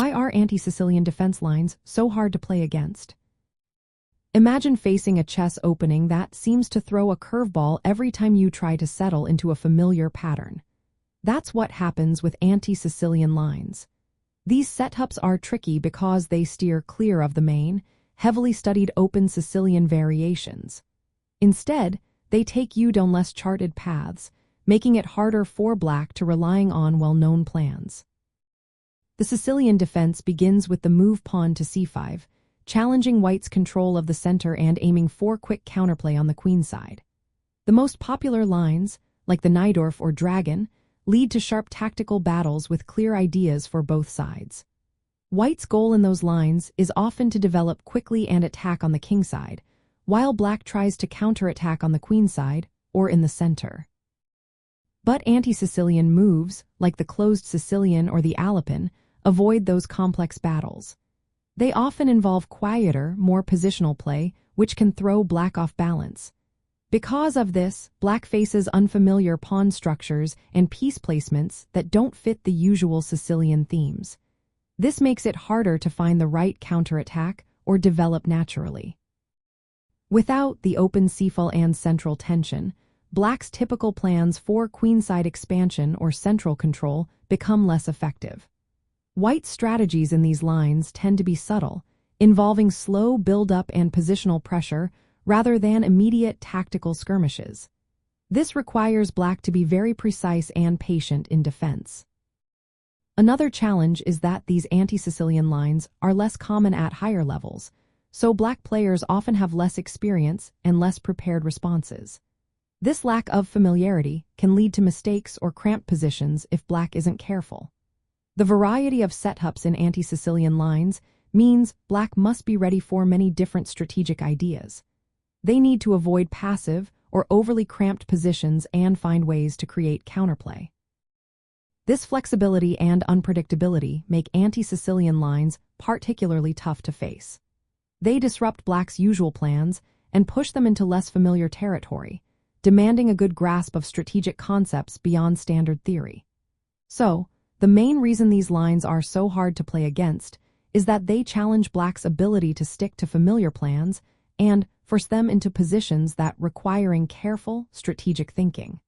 Why are anti-Sicilian defense lines so hard to play against? Imagine facing a chess opening that seems to throw a curveball every time you try to settle into a familiar pattern. That's what happens with anti-Sicilian lines. These setups are tricky because they steer clear of the main, heavily studied open Sicilian variations. Instead, they take you down less charted paths, making it harder for Black to relying on well-known plans. The Sicilian defense begins with the move pawn to c5, challenging White's control of the center and aiming for quick counterplay on the queen side. The most popular lines, like the Najdorf or dragon, lead to sharp tactical battles with clear ideas for both sides. White's goal in those lines is often to develop quickly and attack on the king side, while Black tries to counterattack on the queen side or in the center. But anti-Sicilian moves, like the closed Sicilian or the Alpin, avoid those complex battles. They often involve quieter, more positional play, which can throw Black off balance. Because of this, Black faces unfamiliar pawn structures and piece placements that don't fit the usual Sicilian themes. This makes it harder to find the right counterattack or develop naturally. Without the open c-file and central tension, Black's typical plans for queenside expansion or central control become less effective. White's strategies in these lines tend to be subtle, involving slow build-up and positional pressure rather than immediate tactical skirmishes. This requires Black to be very precise and patient in defense. Another challenge is that these anti-Sicilian lines are less common at higher levels, so Black players often have less experience and less prepared responses. This lack of familiarity can lead to mistakes or cramped positions if Black isn't careful. The variety of setups in anti-Sicilian lines means Black must be ready for many different strategic ideas. They need to avoid passive or overly cramped positions and find ways to create counterplay. This flexibility and unpredictability make anti-Sicilian lines particularly tough to face. They disrupt Black's usual plans and push them into less familiar territory, demanding a good grasp of strategic concepts beyond standard theory. So, the main reason these lines are so hard to play against is that they challenge Black's ability to stick to familiar plans and force them into positions that requiring careful, strategic thinking.